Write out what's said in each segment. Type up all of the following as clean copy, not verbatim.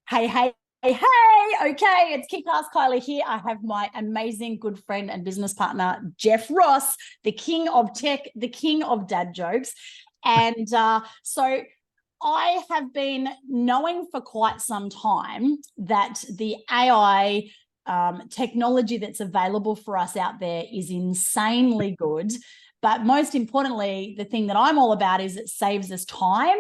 Hey, hey, hey, hey. Okay, it's Kick-Ass Kylie here. I have my amazing good friend and business partner, Jeff Ross, the king of tech, the king of dad jokes. And so I have been knowing for quite some time that the AI technology that's available for us out there is insanely good. But most importantly, the thing that I'm all about is it saves us time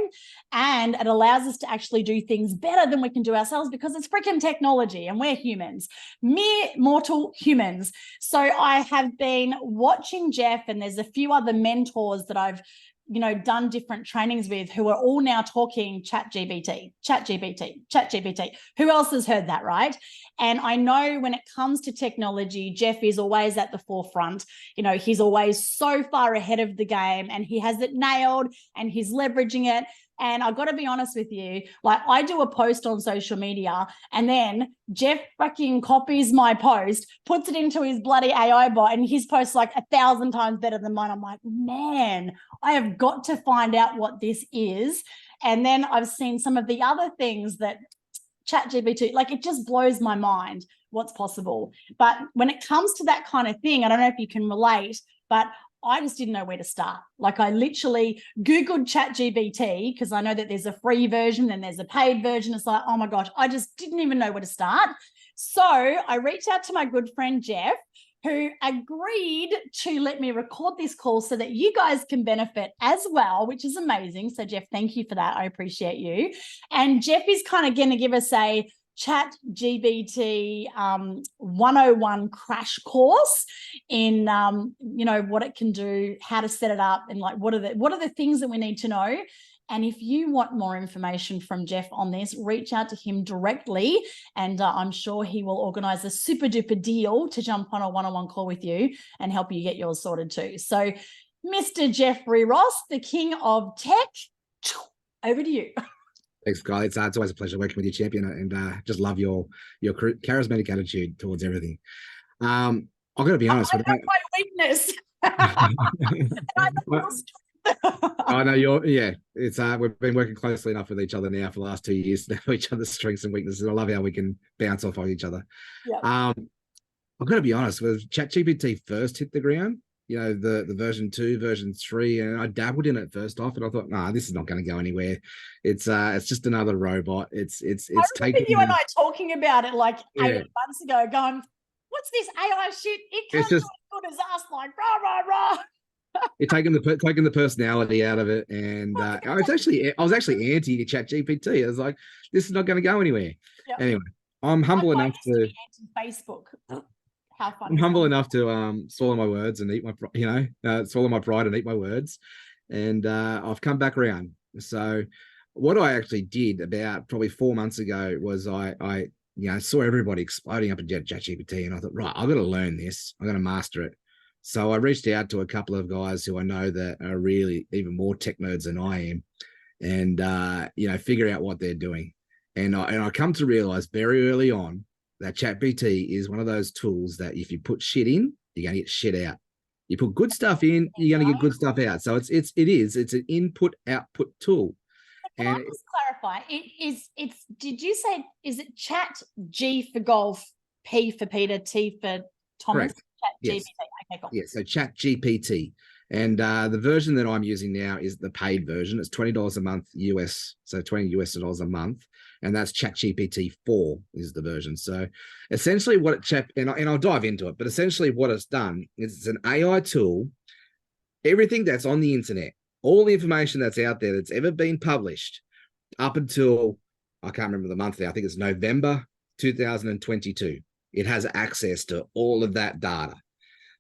and it allows us to actually do things better than we can do ourselves because it's freaking technology and we're humans, mere mortal humans. So I have been watching Jeff, and there's a few other mentors that I've done different trainings with who are all now talking ChatGPT. Who else has heard that, right? And I know when it comes to technology, Jeff is always at the forefront. He's always so far ahead of the game and he has it nailed and he's leveraging it. And I've got to be honest with you, like I do a post on social media and then Jeff fucking copies my post, puts it into his bloody AI bot, and his post's like 1,000 times better than mine. I'm like, man, I have got to find out what this is. And then I've seen some of the other things that ChatGPT, like it just blows my mind what's possible. But when it comes to that kind of thing, I don't know if you can relate, but I just didn't know where to start. Like I literally Googled ChatGPT because I know that there's a free version and there's a paid version. It's like, oh my gosh, I just didn't even know where to start. So I reached out to my good friend, Jeff, who agreed to let me record this call so that you guys can benefit as well, which is amazing. So Jeff, thank you for that. I appreciate you. And Jeff is kind of going to give us a ChatGPT 101 crash course in what it can do, how to set it up, and like what are the things that we need to know. And if you want more information from Jeff on this, reach out to him directly, and I'm sure he will organize a super duper deal to jump on a one-on-one call with you and help you get yours sorted too. So, Mr. Jeffrey Ross, the king of tech, over to you. Thanks, Kylie. It's always a pleasure working with you, champion, and just love your charismatic attitude towards everything. I've got to be honest. I know my weakness. I know I know it's we've been working closely enough with each other now for the last 2 years to know each other's strengths and weaknesses. I love how we can bounce off of each other. Yeah. I've got to be honest, when ChatGPT first hit the ground, the version 2, version 3, and I dabbled in it first off, and I thought, nah, this is not going to go anywhere. It's just another robot. It's taking you and I talking about it like 8 months ago, going, what's this AI shit? It can't do as good as us, like rah rah rah. It's taking the personality out of it, and I was actually anti ChatGPT. I was like, this is not going to go anywhere. Yep. Anyway, I'm humble enough to Facebook. How fun! I'm humble enough to swallow my words and eat my swallow my pride and eat my words, and I've come back around. So what I actually did about probably 4 months ago was I saw everybody exploding up in ChatGPT, and I thought, right, I've got to learn this. I'm going to master it. So I reached out to a couple of guys who I know that are really even more tech nerds than I am, and figure out what they're doing. And I come to realize very early on that ChatGPT is one of those tools that if you put shit in, you're gonna get shit out. You put good stuff in, you're gonna get good stuff out. So it's an input output tool. Can I just clarify? Did you say, is it Chat G for golf, P for Peter, T for Thomas? Correct. Yes. Okay, cool. Yeah, so ChatGPT. And the version that I'm using now is the paid version. It's $20 a month US, so $20 a month. And that's ChatGPT 4 is the version. So essentially and I'll dive into it, but essentially what it's done is it's an AI tool. Everything that's on the internet, all the information that's out there that's ever been published up until, I can't remember the month now, I think it's November 2022. It has access to all of that data.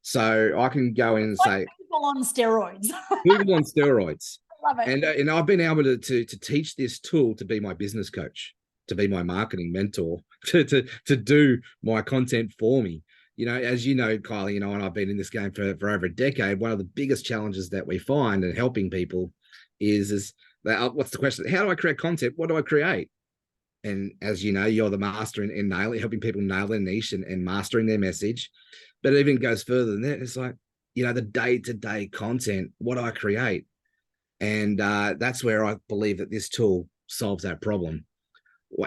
So I can go in and say Google on steroids. Google on steroids. I love it. And I've been able to teach this tool to be my business coach, to be my marketing mentor, to do my content for me. As you know, Kylie, and I've been in this game for over a decade. One of the biggest challenges that we find in helping people is that, what's the question? How do I create content? What do I create? And as you know, you're the master in helping people nail their niche and mastering their message. But it even goes further than that. It's like, the day-to-day content, what do I create? And that's where I believe that this tool solves that problem.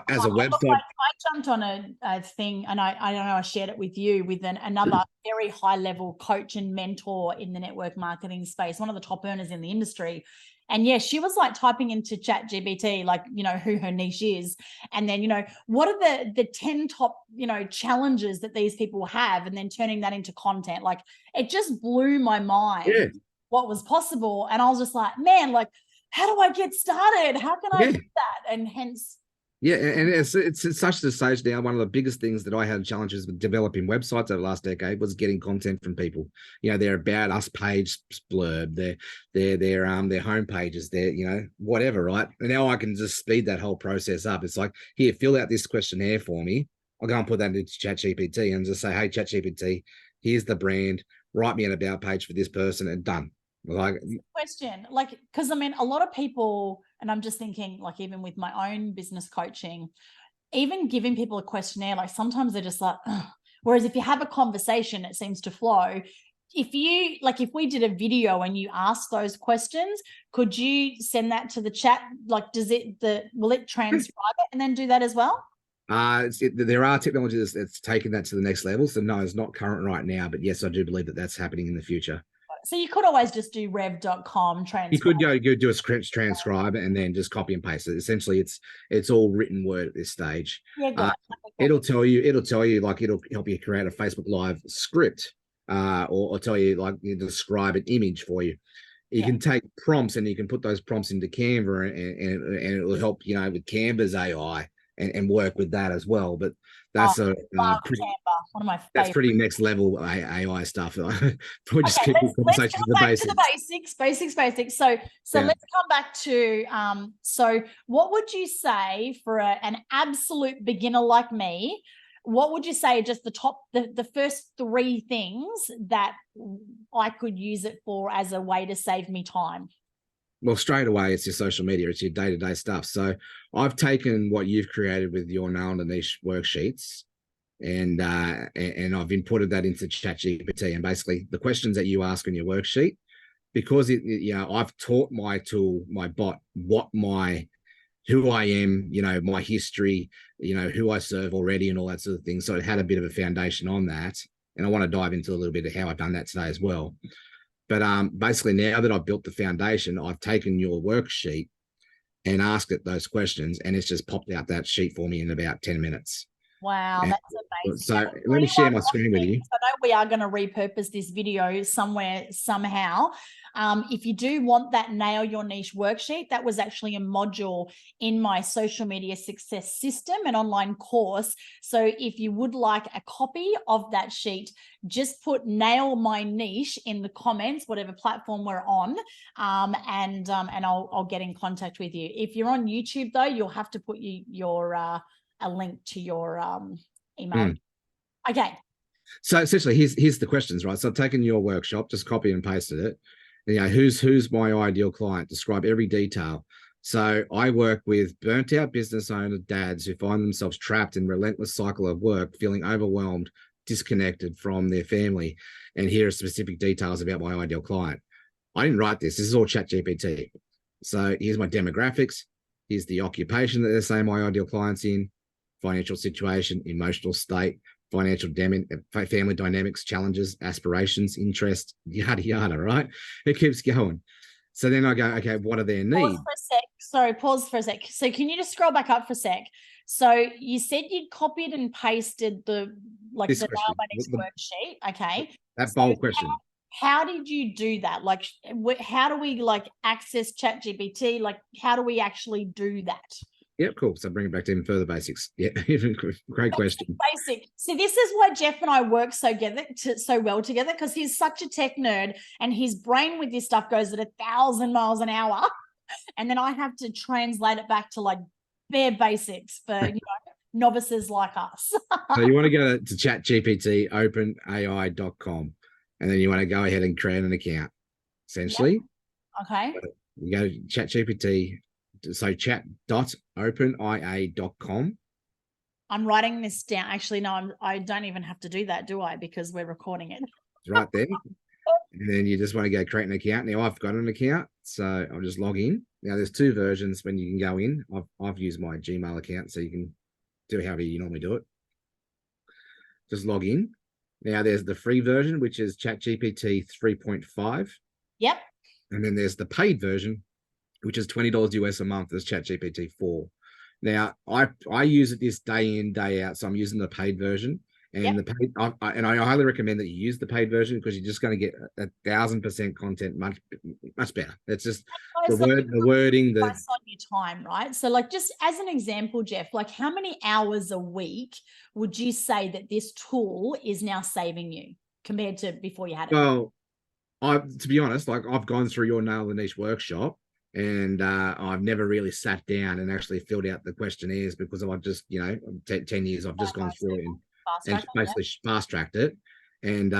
as a website. I jumped on a thing, and I don't know, I shared it with you with another very high level coach and mentor in the network marketing space, one of the top earners in the industry. And yeah, she was like typing into ChatGPT, like, you know, who her niche is. And then, you know, what are the 10 top, you know, challenges that these people have, and then turning that into content. Like, it just blew my mind what was possible. And I was just like, man, like, how do I get started? How can I do that? And hence, yeah, and it's such a stage now. One of the biggest things that I had challenges with developing websites over the last decade was getting content from people. You know, their about us page blurb, their home pages, their, you know, whatever, right? And now I can just speed that whole process up. It's like, here, fill out this questionnaire for me. I'll go and put that into ChatGPT and just say, hey, ChatGPT, here's the brand. Write me an about page for this person, and done. Like, question, like, because I mean, a lot of people, and I'm just thinking, like, even with my own business coaching, even giving people a questionnaire, like sometimes they're just like, ugh. Whereas if you have a conversation, it seems to flow. If you, like, if we did a video and you ask those questions, could you send that to the chat? Like, will it transcribe it and then do that as well? There are technologies that's taken that to the next level. So no, it's not current right now, but yes, I do believe that that's happening in the future. So you could always just do rev.com transcribe. You could go do a script transcribe and then just copy and paste it. Essentially, it's all written word at this stage. Yeah, it'll tell you, like, it'll help you create a Facebook Live script, or tell you, like, you describe an image for you. You can take prompts and you can put those prompts into Canva, and it will help, you know, with Canva's AI and work with that as well. But that's pretty, one of my that's pretty next level AI stuff. We'll just keep let's conversations go back to the basics. So let's come back to so what would you say for an absolute beginner like me? What would you say just the first 3 things that I could use it for as a way to save me time? Well, straight away, it's your social media, it's your day-to-day stuff. So I've taken what you've created with your nail and niche worksheets, and I've inputted that into ChatGPT. And basically, the questions that you ask on your worksheet, because you know, I've taught my tool, my bot, who I am, you know, my history, you know, who I serve already, and all that sort of thing. So it had a bit of a foundation on that, and I want to dive into a little bit of how I've done that today as well. But basically, now that I've built the foundation, I've taken your worksheet and asked it those questions, and it's just popped out that sheet for me in about 10 minutes. Wow, and that's amazing. So let me share my screen with you. I know we are going to repurpose this video somewhere, somehow. If you do want that Nail Your Niche worksheet, that was actually a module in my social media success system, an online course. So if you would like a copy of that sheet, just put Nail My Niche in the comments, whatever platform we're on, and I'll get in contact with you. If you're on YouTube though, you'll have to put a link to your email. Okay. So essentially, here's the questions, right? So I've taken your workshop, just copy and pasted it. You know, who's my ideal client? Describe every detail. So I work with burnt out business owner dads who find themselves trapped in relentless cycle of work, feeling overwhelmed, disconnected from their family. And here are specific details about my ideal client. I didn't write this. This is all ChatGPT. So here's my demographics. Here's the occupation that they're saying my ideal client's in, financial situation, emotional state, family dynamics, challenges, aspirations, interests, yada, yada, right? It keeps going. So then I go, okay, what are their needs? Pause for a sec. Sorry, pause for a sec. So can you just scroll back up for a sec? So you said you'd copied and pasted the Nail My Niche worksheet. Okay. That bold question. How did you do that? Like, how do we access ChatGPT? Like, how do we actually do that? Yeah, cool. So bring it back to even further basics. Yeah, great question. Basic. See, this is why Jeff and I work so well together, because he's such a tech nerd and his brain with this stuff goes at 1,000 miles an hour. And then I have to translate it back to bare basics for novices like us. So you want to go to ChatGPT, openai.com, and then you want to go ahead and create an account, essentially. Yep. Okay. You go to ChatGPT. So chat.openia.com. I'm writing this down. Actually, no, I don't even have to do that, do I? Because we're recording it. It's right there. And then you just want to go create an account. Now I've got an account, so I'll just log in. Now there's two versions when you can go in. I've used my Gmail account, so you can do however you normally do it. Just log in. Now there's the free version, which is ChatGPT 3.5. Yep. And then there's the paid version, which is $20 US a month as ChatGPT 4. Now I use it this day in, day out. So I'm using the paid version. And Yep. the paid, I highly recommend that you use the paid version because you're just going to get 1,000% content much better. It's just the wording, On your time, right? So like, just as an example, Jeff, like how many hours a week would you say that this tool is now saving you compared to before you had it? Well, to be honest, like I've gone through your Nail the Niche workshop, and I've never really sat down and actually filled out the questionnaires because I've just, 10 years I've just gone through it and basically fast tracked it, and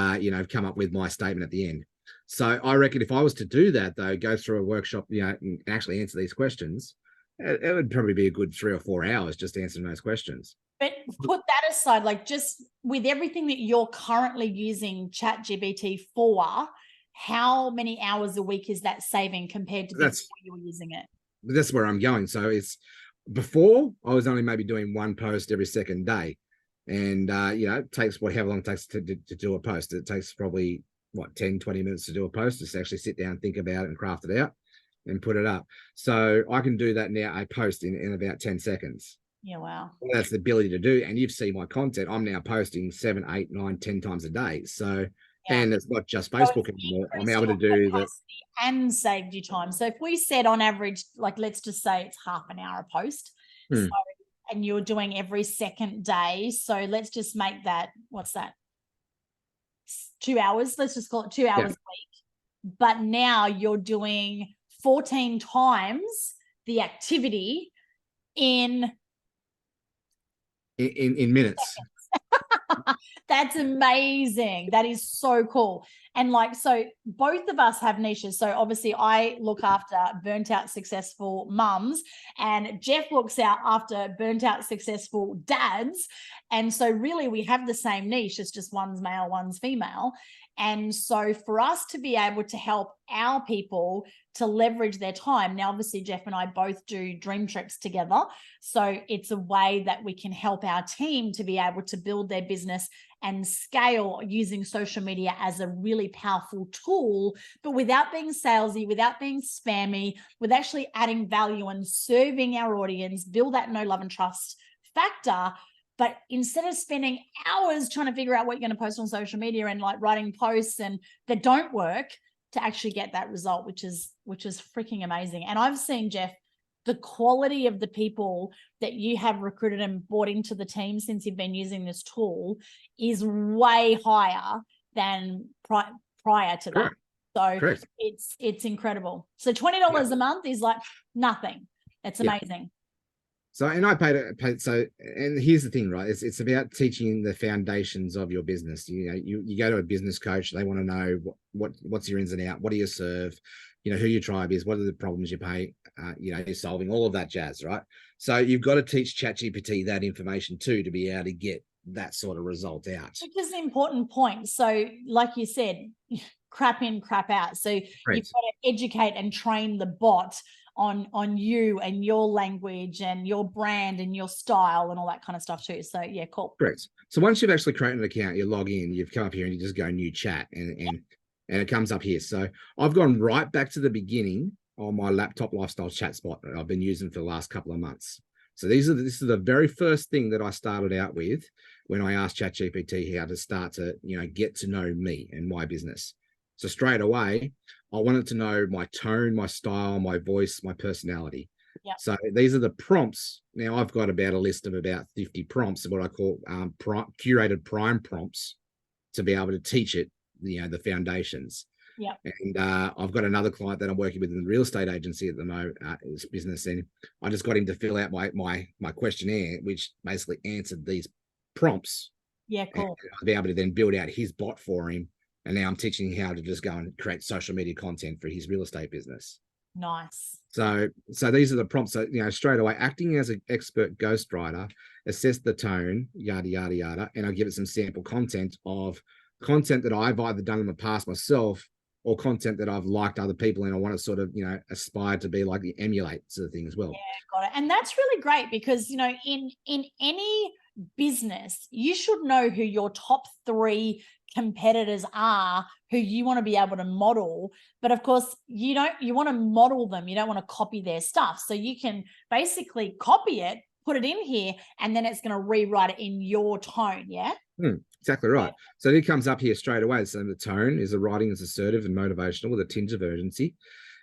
come up with my statement at the end. So I reckon if I was to do that, though, go through a workshop, and actually answer these questions, it would probably be a good 3 or 4 hours just answering those questions. But put that aside, like just with everything that you're currently using ChatGPT for, how many hours a week is that saving compared to before you were using it? That's where I'm going. So it's before I was only maybe doing one post every second day. And, it takes however long it takes to do a post. It takes probably 10, 20 minutes to do a post, just actually sit down, think about it and craft it out and put it up. So I can do that now, a post in about 10 seconds. Yeah, wow. That's the ability to do. And you've seen my content. I'm now posting 7, 8, 9, 10 times a day. So, and it's not just Facebook anymore. I'm able to do that. And saved you time. So if we said on average, like, let's just say it's half an hour a post. So, and you're doing every second day. So let's just make that, what's that? 2 hours. Let's just call it 2 hours a week. But now you're doing 14 times the activity in minutes. That's amazing. That is so cool. And like, so both of us have niches. So obviously I look after burnt out successful mums, and Jeff looks out after burnt out successful dads. And so really we have the same niche. It's just one's male, one's female. And so for us to be able to help our people to leverage their time, now obviously Jeff and I both do dream trips together. So it's a way that we can help our team to be able to build their business and scale using social media as a really powerful tool, but without being salesy, without being spammy, with actually adding value and serving our audience, build that know, love, and trust factor. But instead of spending hours trying to figure out what you're going to post on social media and like writing posts and that don't work, to actually get that result, which is freaking amazing. And I've seen, Jeff, the quality of the people that you have recruited and brought into the team since you've been using this tool is way higher than prior to that. So it's incredible. So $20 a month is like nothing. It's amazing. So, and I paid. So, and here's the thing, right? It's about teaching the foundations of your business. You go to a business coach, they want to know what's your ins and out, what do you serve, who your tribe is, what are the problems you're solving, all of that jazz, right? So you've got to teach ChatGPT that information too, to be able to get that sort of result out. Which is an important point. So, like you said, crap in, crap out. So you've got to educate and train the bot on you and your language and your brand and your style and all that kind of stuff too. So yeah, cool. Correct. So once you've actually created an account, you log in, you've come up here and you just go new chat and it comes up here. So I've gone right back to the beginning on my laptop lifestyle chat spot that I've been using for the last couple of months. So this is the very first thing that I started out with when I asked ChatGPT how to start to, get to know me and my business. So straight away, I wanted to know my tone, my style, my voice, my personality. Yeah. So these are the prompts. Now I've got about a list of about 50 prompts, what I call curated prime prompts, to be able to teach it, the foundations. Yeah. And I've got another client that I'm working with in the real estate agency at the moment, this business, and I just got him to fill out my questionnaire, which basically answered these prompts. Yeah, cool. I'll be able to then build out his bot for him. And now I'm teaching him how to just go and create social media content for his real estate business. Nice. So these are the prompts. So, straight away, acting as an expert ghostwriter, assess the tone, yada, yada, yada. And I'll give it some sample content that I've either done in the past myself or content that I've liked other people and I want to sort of, you know, aspire to be like, emulate sort of thing as well. Yeah, got it. And that's really great because, you know, in any business, you should know who your top 3 competitors are who you want to be able to model. But of course, you want to model them. You don't want to copy their stuff. So you can basically copy it, put it in here, and then it's going to rewrite it in your tone. Yeah. Exactly right. So it comes up here straight away. So the tone is the writing is assertive and motivational with a tinge of urgency.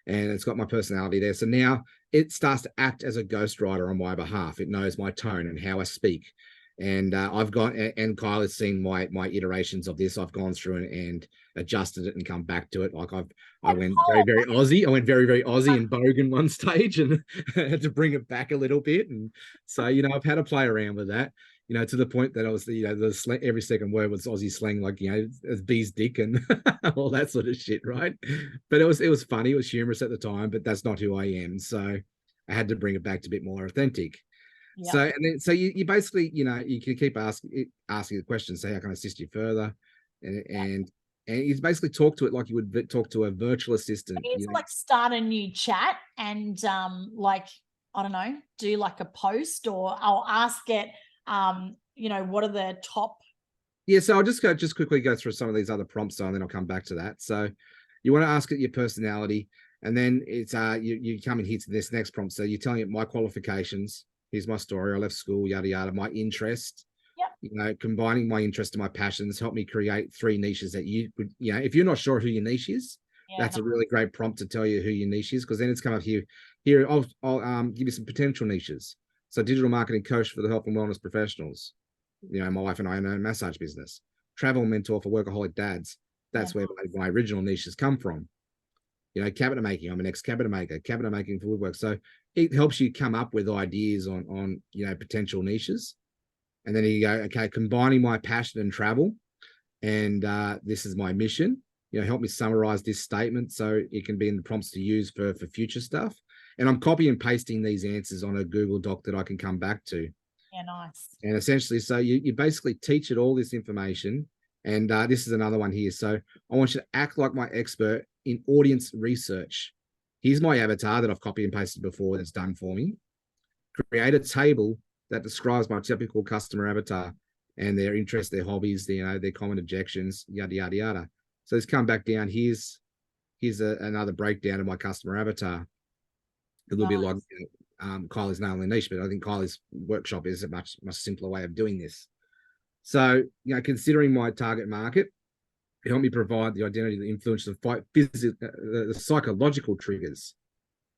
And it's got my personality there. So now it starts to act as a ghostwriter on my behalf. It knows my tone and how I speak. And I've got, and Kylie's seen my iterations of this. I've gone through and adjusted it and come back to it. Like I went very, very Aussie. I went very, very Aussie and bogan one stage and had to bring it back a little bit. And so, you know, I've had to play around with that, you know, to the point that I was, you know, the slang, every second word was Aussie slang, like, you know, as bee's dick and all that sort of shit, right? But it was funny, it was humorous at the time, but that's not who I am. So I had to bring it back to a bit more authentic. Yeah. So, and then, so you basically, you know, you can keep asking the questions, say, how can I assist you further? And you basically talk to it like you would talk to a virtual assistant. It's like start a new chat and like, I don't know, do like a post, or I'll ask it, you know, what are the top? Yeah, so I'll just quickly go through some of these other prompts, and then I'll come back to that. So you want to ask it your personality, and then it's you come in here to this next prompt. So you're telling it my qualifications. Here's my story. I left school, yada, yada, my interest, you know, combining my interest and my passions, help me create 3 niches that you could, you know, if you're not sure who your niche is, that's a really great prompt to tell you who your niche is. Cause then it's come up here, I'll give you some potential niches. So digital marketing coach for the health and wellness professionals. You know, my wife and I own a massage business, travel mentor for workaholic dads. That's where my original niches come from. You know, cabinet making. I'm an ex-cabinet maker, cabinet making for woodwork. So it helps you come up with ideas on you know, potential niches. And then you go, okay, combining my passion and travel. And this is my mission. You know, help me summarize this statement so it can be in the prompts to use for future stuff. And I'm copy and pasting these answers on a Google Doc that I can come back to. Yeah, nice. And essentially, so you basically teach it all this information. And this is another one here. So I want you to act like my expert in audience research. Here's my avatar that I've copied and pasted before that's done for me. Create a table that describes my typical customer avatar and their interests, their hobbies, their common objections, yada, yada, yada. So let's come back down. Here's another breakdown of my customer avatar. It will be like Kylie's nailing niche, but I think Kylie's workshop is a much simpler way of doing this. So, you know, considering my target market, it helped me provide the identity, the influence, the psychological triggers.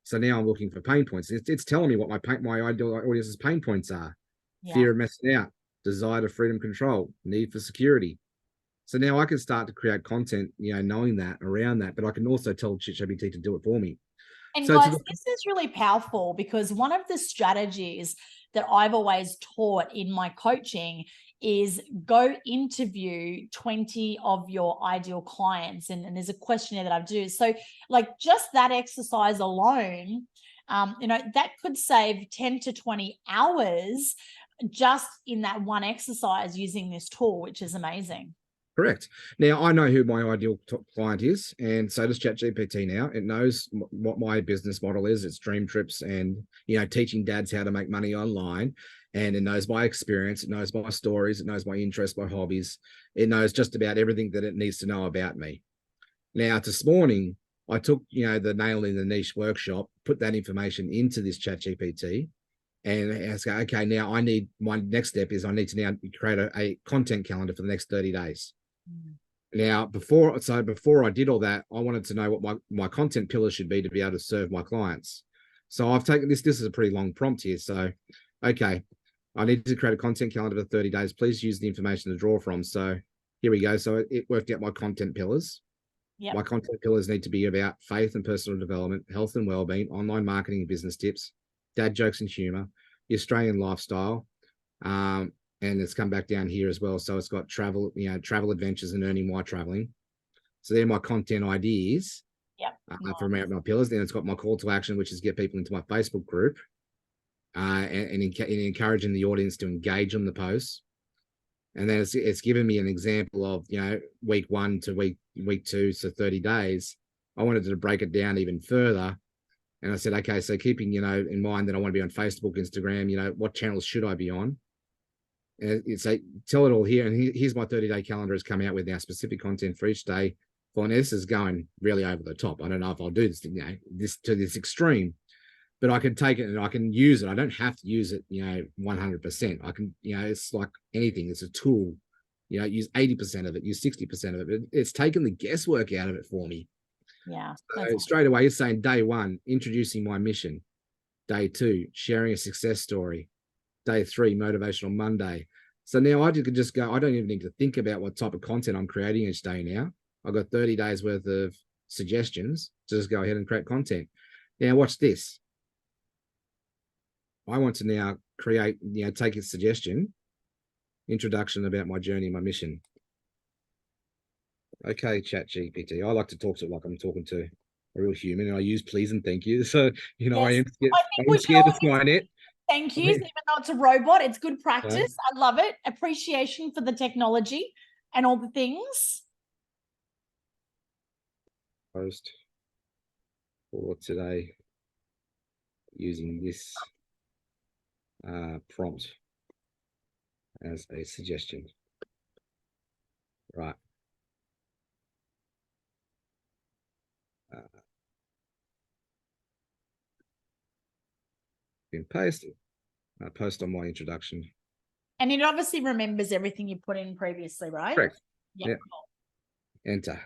So now I'm looking for pain points. It's telling me what my ideal audience's pain points are. Fear of missing out, desire to freedom, control, need for security. So now I can start to create content, you know, knowing that around that, but I can also tell ChatGPT to do it for me. And so guys, this is really powerful because one of the strategies that I've always taught in my coaching is go interview 20 of your ideal clients. And there's a questionnaire that I do. So like just that exercise alone, you know, that could save 10 to 20 hours just in that one exercise using this tool, which is amazing. Correct. Now, I know who my ideal client is, and so does ChatGPT now. It knows what my business model is. It's DreamTrips and, you know, teaching dads how to make money online. And it knows my experience. It knows my stories. It knows my interests, my hobbies. It knows just about everything that it needs to know about me. Now, this morning, I took, you know, the Nail in the Niche workshop, put that information into this ChatGPT, and I was going, okay, now my next step is I need to now create a content calendar for the next 30 days. Now, before I did all that, I wanted to know what my content pillars should be to be able to serve my clients. So I've taken this is a pretty long prompt here. So, okay, I need to create a content calendar for 30 days. Please use the information to draw from. So here we go. So it worked out my content pillars. Yep. My content pillars need to be about faith and personal development, health and wellbeing, online marketing and business tips, dad jokes and humor, the Australian lifestyle, and it's come back down here as well. So it's got travel, you know, travel adventures and earning while traveling. So they're my content ideas from my pillars. Then it's got my call to action, which is get people into my Facebook group and encouraging the audience to engage on the posts. And then it's given me an example of, you know, week 1 to week 2, so 30 days. I wanted to break it down even further. And I said, okay, so keeping, in mind that I want to be on Facebook, Instagram, what channels should I be on? And it's like, tell it all here. And here's my 30-day calendar has come out with now specific content for each day. Well, this is going really over the top. I don't know if I'll do this, this to this extreme, but I can take it and I can use it. I don't have to use it, 100%. I can, it's like anything. It's a tool, use 80% of it, use 60% of it. But it's taken the guesswork out of it for me. Yeah. So straight away, it's saying day 1, introducing my mission. Day 2, sharing a success story. Day 3, motivational Monday. So now I can just go, I don't even need to think about what type of content I'm creating each day now. I've got 30 days worth of suggestions to just go ahead and create content. Now watch this. I want to now create, take a suggestion, introduction about my journey, my mission. Okay, ChatGPT. I like to talk to it like I'm talking to a real human, and I use please and thank you. So, Yes. I am scared to sign it. Thank yous, even though it's a robot. It's good practice. I love it. Appreciation for the technology and all the things. Post for today using this prompt as a suggestion. Right. Been pasted. Post on my introduction. And it obviously remembers everything you put in previously, right? Correct. Yeah. Cool. Enter.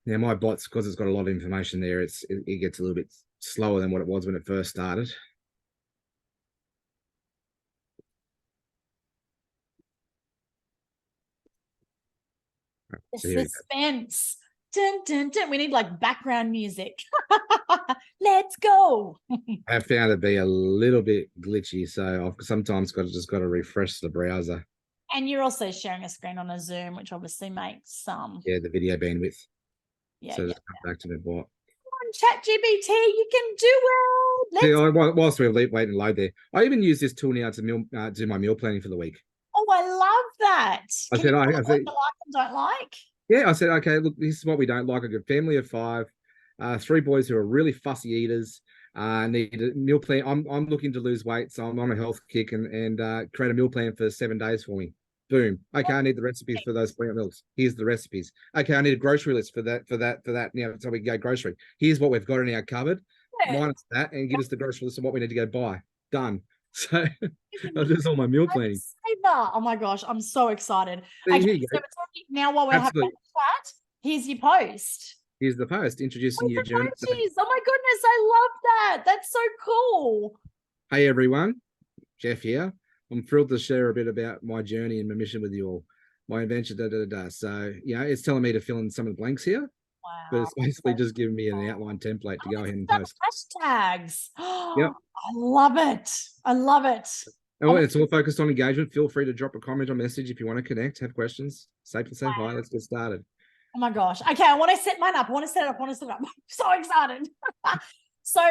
Now my bot's, because it's got a lot of information there, it gets a little bit slower than what it was when it first started. The suspense. Dun, dun, dun. We need like background music. Let's go. I have found it be a little bit glitchy, so I've sometimes just got to refresh the browser. And you're also sharing a screen on a Zoom, which obviously makes the video bandwidth. Yeah. So just come back to the bot. ChatGPT, you can do it. Whilst we're waiting to load there, I even use this tool now to do my meal planning for the week. Oh, I love that. I said, what you like and don't like? Yeah, I said, okay, look, this is what we don't like. A good family of 5, 3 boys who are really fussy eaters, need a meal plan. I'm looking to lose weight, so I'm on a health kick and create a meal plan for 7 days for me. Boom. Okay, I need the recipes for those plant meals. Here's the recipes. Okay, I need a grocery list for that. So we can go grocery. Here's what we've got in our cupboard. Yeah. Minus that, and give us the grocery list of what we need to go buy. Done. So I'll do all my meal planning. Oh my gosh, I'm so excited. Okay, so it's already, now while we're having that chat, here's your post. Here's the post introducing your journey. Oh my goodness, I love that. That's so cool. Hey everyone, Jeff here. I'm thrilled to share a bit about my journey and my mission with you all. My adventure, So, it's telling me to fill in some of the blanks here. Wow. But it's basically just giving me an outline template to go ahead and post. Hashtags. Yep. I love it. I love it. Oh, it's all focused on engagement. Feel free to drop a comment or message if you want to connect, have questions. Safe to say hi. Let's get started. Oh my gosh. Okay, I want to set mine up. I want to set it up. I'm so excited. So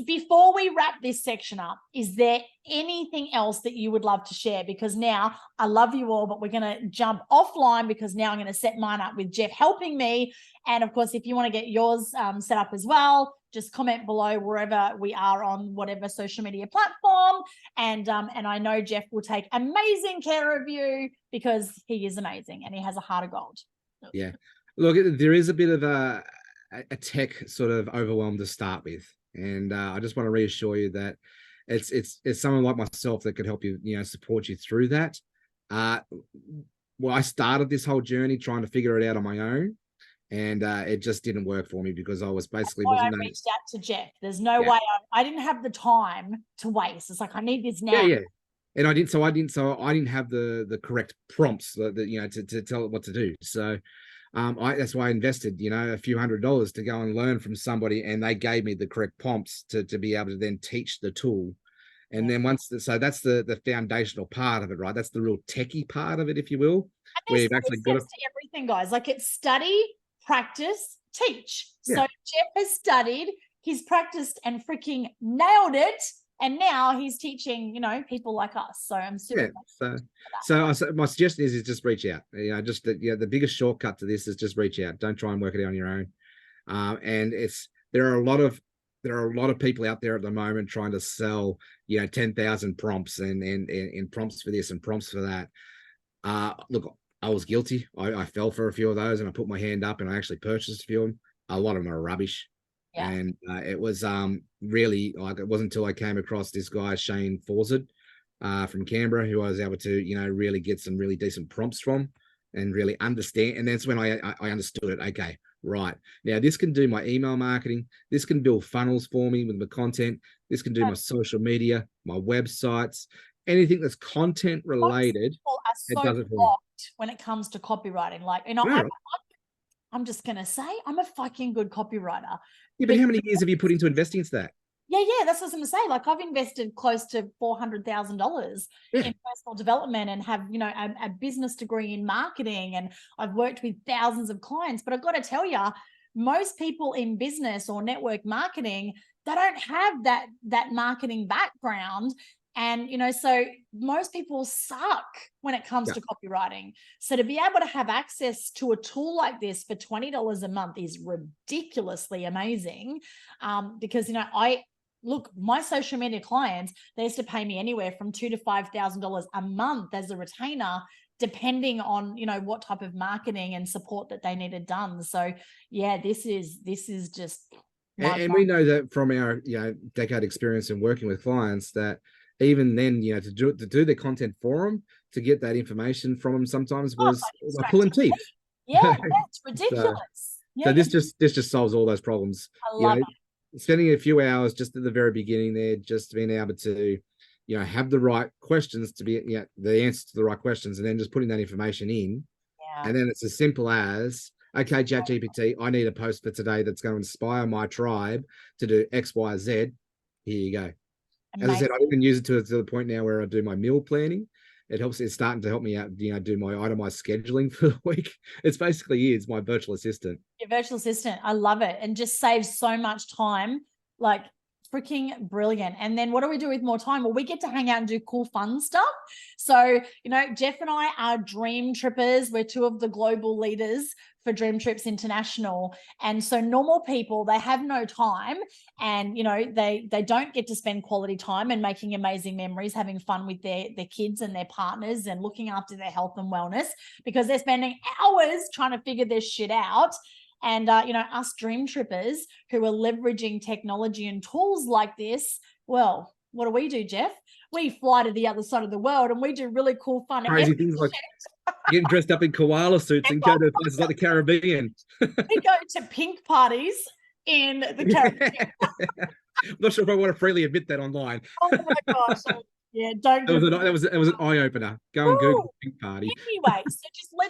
before we wrap this section up, is there anything else that you would love to share? Because now I love you all, but we're going to jump offline because now I'm going to set mine up with Jeff helping me. And of course, if you want to get yours set up as well, just comment below wherever we are on whatever social media platform. And I know Jeff will take amazing care of you because he is amazing and he has a heart of gold. Yeah. Look, there is a bit of a tech sort of overwhelm to start with. And I just want to reassure you that it's someone like myself that could help you, support you through that. Well, I started this whole journey trying to figure it out on my own, and it just didn't work for me because I was basically. I reached out to Jeff. There's no way I didn't have the time to waste. It's like I need this now. Yeah. And I didn't have the correct prompts to tell it what to do. So. That's why I invested, a few $100s to go and learn from somebody, and they gave me the correct prompts to be able to then teach the tool. And then so that's the foundational part of it, right? That's the real techie part of it, if you will. Where you've actually got to everything, guys. Like it's study, practice, teach. Yeah. So Jeff has studied, he's practiced and freaking nailed it. And now he's teaching, people like us. So I'm super so my suggestion is just reach out. Just the biggest shortcut to this is just reach out. Don't try and work it out on your own. And there are a lot of people out there at the moment trying to sell 10,000 prompts and prompts for this and prompts for that. Look, I was guilty. I fell for a few of those, and I put my hand up and I actually purchased a few of them. A lot of them are rubbish. Yeah. And it was really like, it wasn't until I came across this guy Shane Fawcett from Canberra, who I was able to really get some really decent prompts from and really understand. And that's when I understood it. Okay, right, now this can do my email marketing, this can build funnels for me with my content, this can do my social media, my websites, anything that's content related. People are so blocked when it comes to copywriting. Like, I'm just gonna say I'm a fucking good copywriter. Yeah, but how many years have you put into investing into that? Yeah, that's what I was going to say. Like, I've invested close to $400,000 in personal development and have, a business degree in marketing, and I've worked with thousands of clients. But I've got to tell you, most people in business or network marketing, they don't have that marketing background. And, so most people suck when it comes to copywriting. So to be able to have access to a tool like this for $20 a month is ridiculously amazing. Because, look, my social media clients, they used to pay me anywhere from $2,000 to $5,000 a month as a retainer, depending on, what type of marketing and support that they needed done. So yeah, this is just. And we know that from our, decade experience in working with clients, that even then, to do the content for them, to get that information from them sometimes was like pulling teeth. Yeah, that's ridiculous. So this just solves all those problems. I love it. Spending a few hours just at the very beginning there, just being able to, have the right questions to be, the answers to the right questions, and then just putting that information in. Yeah. And then it's as simple as, okay, ChatGPT, I need a post for today that's going to inspire my tribe to do X, Y, Z. Here you go. Amazing. As I said, I even use it to the point now where I do my meal planning. It's starting to help me out, do my itemized scheduling for the week. It's basically my virtual assistant. Your virtual assistant. I love it. And just saves so much time. Like, freaking brilliant. And then what do we do with more time? Well, we get to hang out and do cool, fun stuff. So, Jeff and I are Dream Trippers. We're two of the global leaders for DreamTrips International. And so normal people, they have no time, and, they don't get to spend quality time and making amazing memories, having fun with their kids and their partners and looking after their health and wellness, because they're spending hours trying to figure this shit out. And, us Dream Trippers who are leveraging technology and tools like this, well, what do, Jeff? We fly to the other side of the world and we do really cool, fun, crazy things like getting dressed up in koala suits and go to places like the Caribbean. We go to pink parties in the Caribbean. I'm not sure if I want to freely admit that online. Oh my gosh. Yeah, don't. It was an eye opener. Go and Google pink party. Anyway, so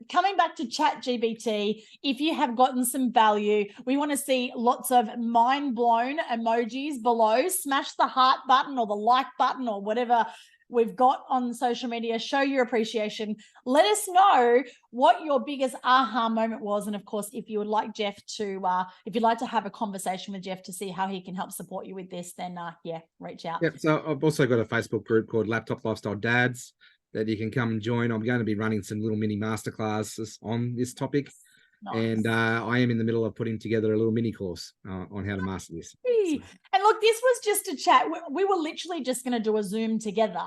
coming back to ChatGPT, if you have gotten some value, we want to see lots of mind blown emojis below. Smash the heart button or the like button or whatever we've got on social media. Show your appreciation. Let us know what your biggest aha moment was. And of course, if you would like if you'd like to have a conversation with Jeff to see how he can help support you with this, then reach out. Yeah. So I've also got a Facebook group called Laptop Lifestyle Dads that you can come and join. I'm going to be running some little mini masterclasses on this topic. Nice. And I am in the middle of putting together a little mini course on how to master this. And look, this was just a chat. We were literally just going to do a Zoom together.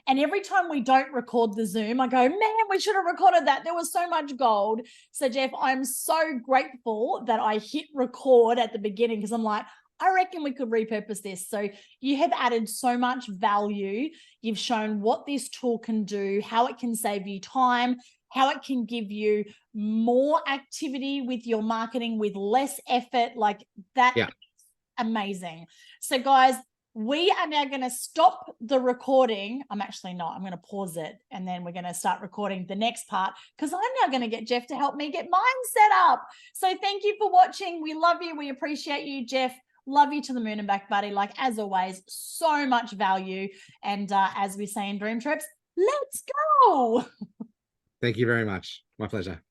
And every time we don't record the Zoom, I go, man, we should have recorded that. There was so much gold. So Jeff, I'm so grateful that I hit record at the beginning, because I'm like, I reckon we could repurpose this. So you have added so much value. You've shown what this tool can do, how it can save you time, how it can give you more activity with your marketing with less effort. Like that. Yeah. Amazing. So guys, we are now going to stop the recording. I'm actually not. I'm going to pause it, and then we're going to start recording the next part, because I'm now going to get Jeff to help me get mine set up. So thank you for watching. We love you. We appreciate you, Jeff. Love you to the moon and back, buddy. Like, as always, so much value. And as we say in Dream Trips, let's go. Thank you very much. My pleasure.